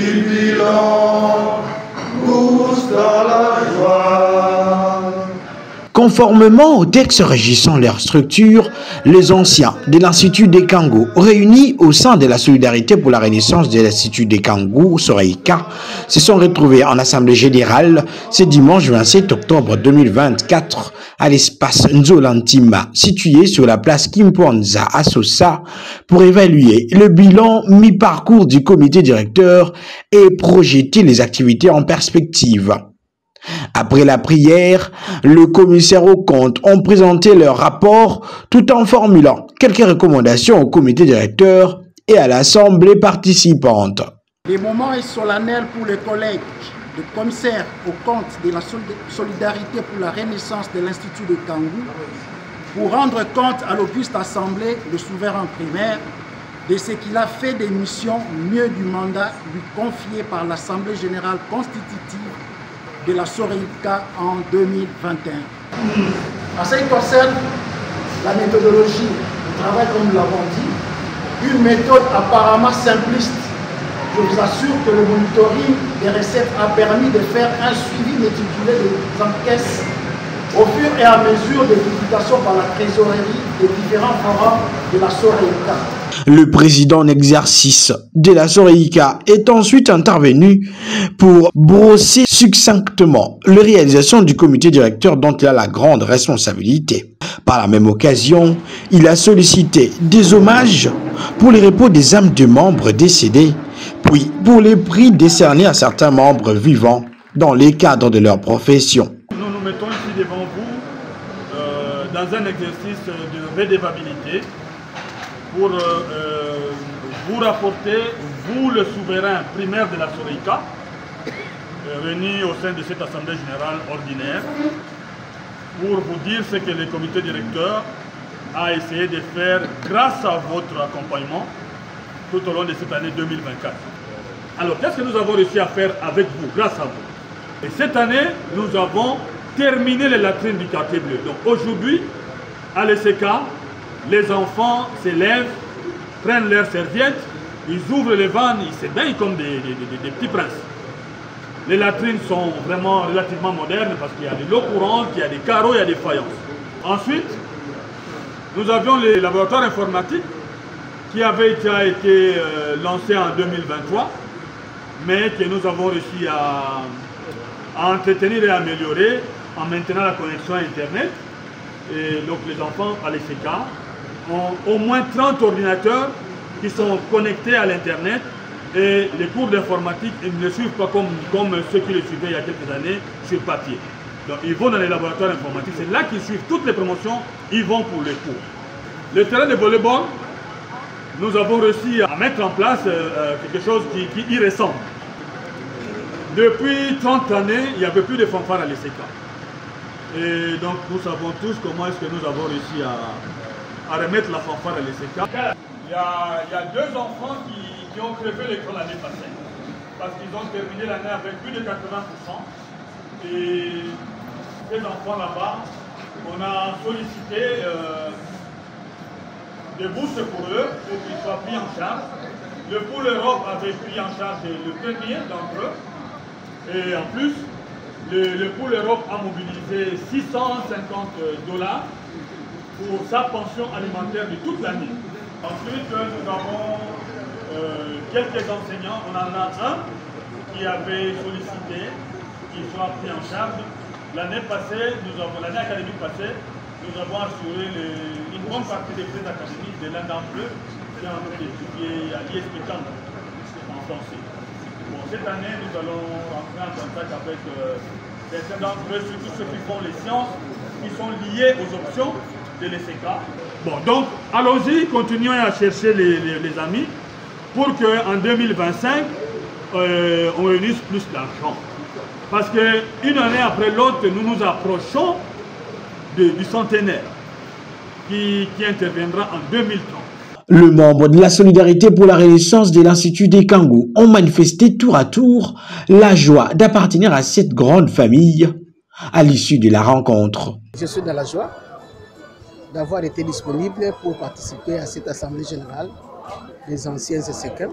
jubilant, tous dans la joie. Conformément au texte régissant leur structure, les anciens de l'Institut des Kangou, réunis au sein de la Solidarité pour la Renaissance de l'Institut des Kangou, Soreika, se sont retrouvés en Assemblée Générale ce dimanche 27 octobre 2024 à l'espace Nzolantima, situé sur la place Kimponza à Sosa, pour évaluer le bilan mi-parcours du comité directeur et projeter les activités en perspective. Après la prière, le commissaire aux comptes ont présenté leur rapport tout en formulant quelques recommandations au comité directeur et à l'assemblée participante. Le moment est solennel pour les collègues de commissaires aux comptes de la Solidarité pour la Renaissance de l'Institut de Kangou pour rendre compte à l'auguste assemblée, le souverain primaire, de ce qu'il a fait des missions mieux du mandat lui confié par l'Assemblée générale constitutive de la Soreika en 2021. En ce qui concerne la méthodologie du travail, comme nous l'avons dit, une méthode apparemment simpliste. Je vous assure que le monitoring des recettes a permis de faire un suivi méticuleux des encaisses au fur et à mesure des publications par la trésorerie des différents forums de la Soreika. Le président en exercice de la Soreika est ensuite intervenu pour brosser succinctement la réalisation du comité directeur dont il a la grande responsabilité. Par la même occasion, il a sollicité des hommages pour les repos des âmes de membres décédés, puis pour les prix décernés à certains membres vivants dans les cadres de leur profession. Nous nous mettons ici devant vous dans un exercice de redevabilité pour vous rapporter, vous le souverain primaire de la Soreika, réuni au sein de cette Assemblée générale ordinaire, pour vous dire ce que le comité directeur a essayé de faire grâce à votre accompagnement tout au long de cette année 2024. Alors, qu'est-ce que nous avons réussi à faire avec vous, grâce à vous? Et cette année, nous avons terminé les latrines du quartier bleu. Donc aujourd'hui, à l'ECK, les enfants se lèvent, prennent leurs serviettes, ils ouvrent les vannes, ils se baignent comme des petits princes. Les latrines sont vraiment relativement modernes parce qu'il y a de l'eau courante, il y a des carreaux, il y a des faïences. Ensuite, nous avions les laboratoires informatiques qui avaient déjà été lancés en 2023, mais que nous avons réussi à entretenir et à améliorer en maintenant la connexion à Internet. Et donc les enfants à l'ECK ont au moins 30 ordinateurs qui sont connectés à l'Internet et les cours d'informatique ne suivent pas comme ceux qui les suivaient il y a quelques années sur papier. Donc ils vont dans les laboratoires informatiques, c'est là qu'ils suivent toutes les promotions, ils vont pour les cours. Le terrain de volleyball, nous avons réussi à mettre en place quelque chose qui y ressemble. Depuis 30 années, il n'y avait plus de fanfare à l'ECK. Et donc nous savons tous comment est-ce que nous avons réussi à remettre la fanfare à l'ECK. Il y a deux enfants qui ont crevé l'école l'année passée parce qu'ils ont terminé l'année avec plus de 80%. Et ces enfants là-bas, on a sollicité des bourses pour eux pour qu'ils soient pris en charge. Le Pôle Europe avait pris en charge le premier d'entre eux. Et en plus, le Pôle Europe a mobilisé $650 pour sa pension alimentaire de toute l'année. Ensuite, nous avons quelques enseignants. On en a un qui avait sollicité qu'il soit pris en charge. L'année académique passée, nous avons assuré une bonne partie des frais académiques de l'un d'entre eux qui est en train d'étudier à l'ISP en français. Bon, cette année, nous allons rentrer en contact avec certains d'entre eux, surtout ceux qui font les sciences, qui sont liés aux options de l'ECK. Bon, donc, allons-y, continuons à chercher les amis pour qu'en 2025, on réunisse plus d'argent. Parce qu'une année après l'autre, nous nous approchons du centenaire qui interviendra en 2030. Le membre de la Solidarité pour la Renaissance de l'Institut des Kangou ont manifesté tour à tour la joie d'appartenir à cette grande famille à l'issue de la rencontre. Je suis dans la joie d'avoir été disponible pour participer à cette Assemblée générale des anciens ECK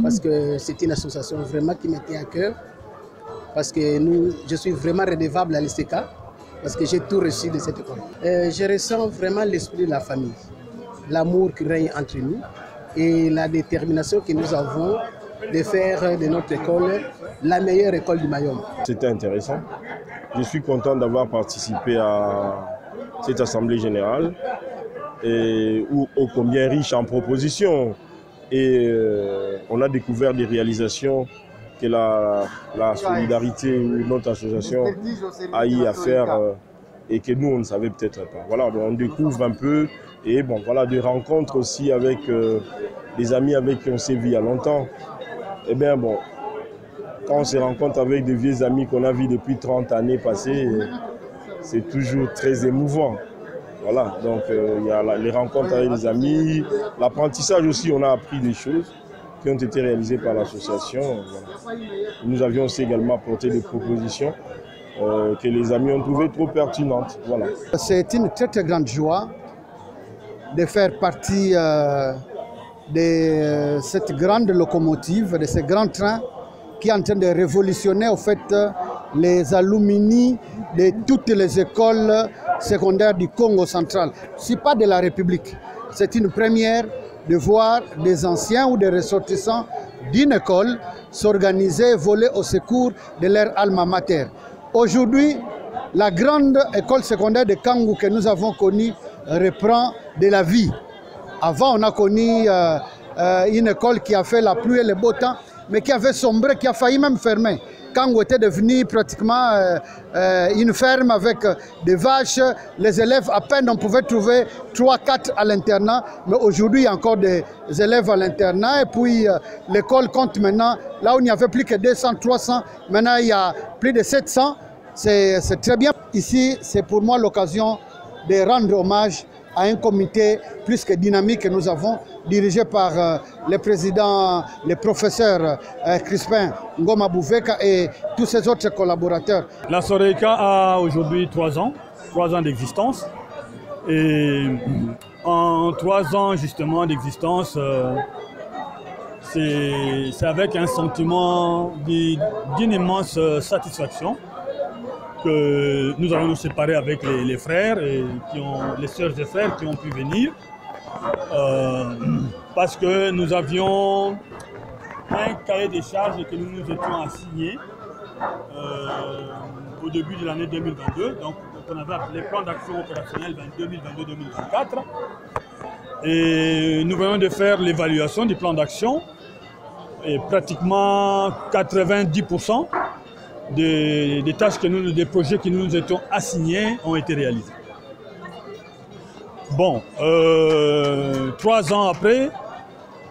parce que c'est une association vraiment qui me tient à cœur, parce que je suis vraiment redevable à l'ICK, parce que j'ai tout reçu de cette école. Je ressens vraiment l'esprit de la famille, l'amour qui règne entre nous et la détermination que nous avons de faire de notre école la meilleure école du Mayombe. C'était intéressant. Je suis content d'avoir participé à cette assemblée générale et ô combien riche en propositions. Et on a découvert des réalisations que la solidarité ou notre association a eu à faire et que nous, on ne savait peut-être pas. Voilà, on découvre un peu et bon, voilà, des rencontres aussi avec des amis avec qui on s'est vu il y a longtemps. Eh bien bon, quand on se rencontre avec des vieux amis qu'on a vus depuis 30 années passées, c'est toujours très émouvant. Voilà, donc il y a les rencontres avec les amis, l'apprentissage aussi, on a appris des choses qui ont été réalisées par l'association. Voilà. Nous avions aussi également apporté des propositions que les amis ont trouvées trop pertinentes. Voilà. C'est une très très grande joie de faire partie de cette grande locomotive, de ce grand train qui est en train de révolutionner au fait les alumni de toutes les écoles secondaires du Congo central. Ce n'est pas de la République. C'est une première de voir des anciens ou des ressortissants d'une école s'organiser, voler au secours de leur alma mater. Aujourd'hui, la grande école secondaire de Kangou que nous avons connue reprend de la vie. Avant, on a connu une école qui a fait la pluie et le beau temps, mais qui avait sombré, qui a failli même fermer. Kangou était devenu pratiquement une ferme avec des vaches. Les élèves, à peine on pouvait trouver 3-4 à l'internat. Mais aujourd'hui, il y a encore des élèves à l'internat. Et puis l'école compte maintenant, là où il n'y avait plus que 200, 300, maintenant il y a plus de 700. C'est très bien. Ici, c'est pour moi l'occasion de rendre hommage à un comité plus que dynamique que nous avons, dirigé par le président, le professeur Crispin Ngoma Bouveka et tous ses autres collaborateurs. La Soreika a aujourd'hui 3 ans d'existence. Et en 3 ans justement d'existence, c'est avec un sentiment d'une immense satisfaction que nous allons nous séparer avec les frères et les sœurs et frères qui ont pu venir parce que nous avions un cahier des charges que nous nous étions assignés au début de l'année 2022, donc on avait appelé plan d'action opérationnel 2022-2024 et nous venons de faire l'évaluation du plan d'action et pratiquement 90% des tâches des projets que nous nous étions assignés ont été réalisés. Bon, 3 ans après,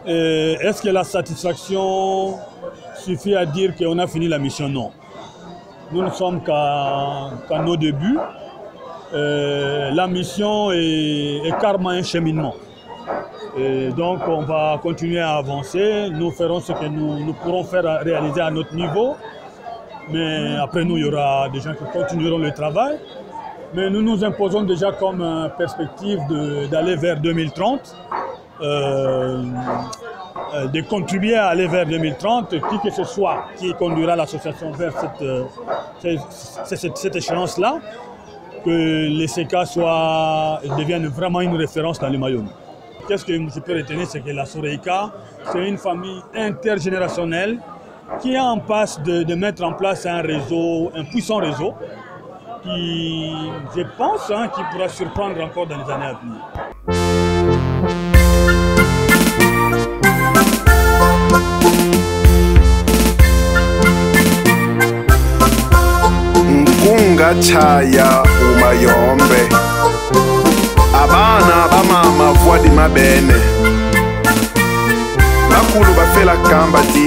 est-ce que la satisfaction suffit à dire qu'on a fini la mission? Non. Nous ne sommes qu'à nos débuts. La mission est carrément un cheminement. Et donc on va continuer à avancer. Nous ferons ce que nous pourrons faire réaliser à notre niveau. Mais après nous, il y aura des gens qui continueront le travail. Mais nous nous imposons déjà comme perspective d'aller vers 2030, de contribuer à aller vers 2030, qui que ce soit qui conduira l'association vers cette échéance-là, que les CK deviennent vraiment une référence dans le Mayombe. Qu'est-ce que je peux retenir, c'est que la Soreika, c'est une famille intergénérationnelle qui est en passe de mettre en place un réseau, un puissant réseau, qui, je pense, qui pourra surprendre encore dans les années à venir. Nkunga chaya umayombe abana bamama voix di mabene bakulu bafela kamba di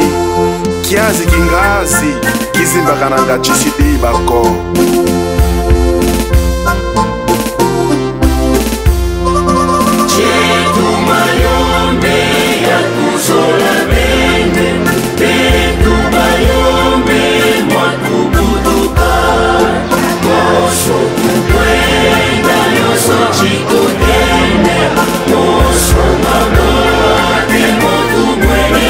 kiazi kingazi kizimbakananga chisidi bako chetu mayombe ya kusola bene betu mayombe mwatubuduka moso kukwenda yoso chikudene moso mamate motu mwene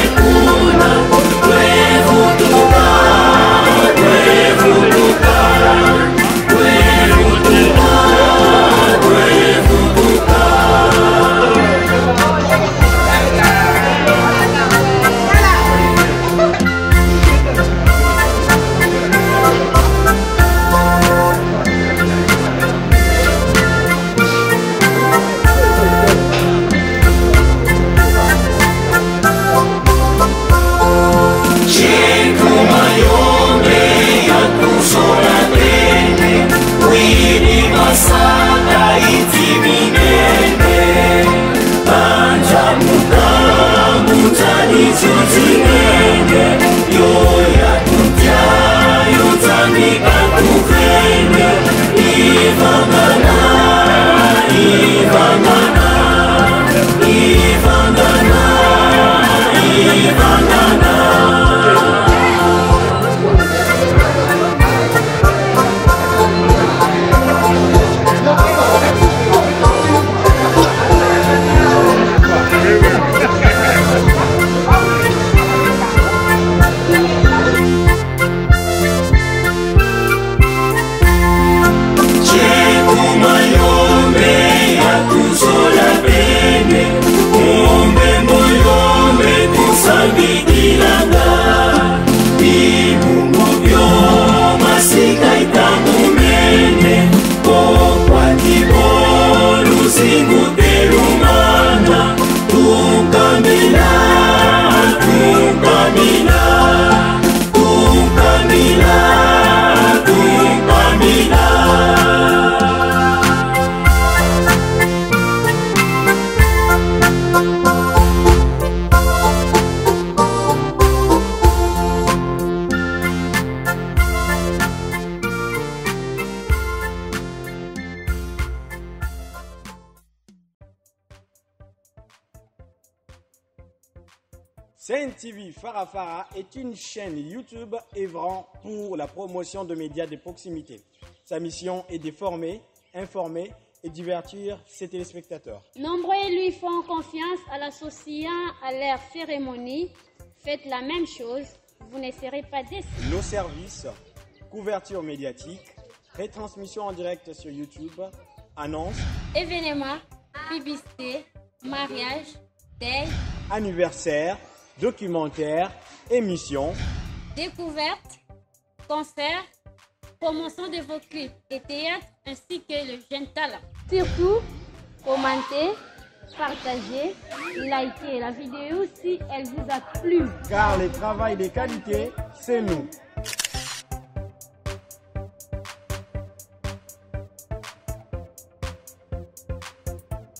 Sen TV Farafara est une chaîne YouTube œuvrant pour la promotion de médias de proximité. Sa mission est de former, informer et divertir ses téléspectateurs. Nombreux lui font confiance en l'associant à leur cérémonie. Faites la même chose, vous ne serez pas déçus. Nos services, couverture médiatique, retransmission en direct sur YouTube, annonces, Événements, publicité, mariage, deuil, anniversaires, documentaires, émissions, découvertes, concerts, promotion de vos clips et théâtre ainsi que le jeune talent. Surtout, commentez, partagez, likez la vidéo si elle vous a plu. car le travail de qualité, c'est nous.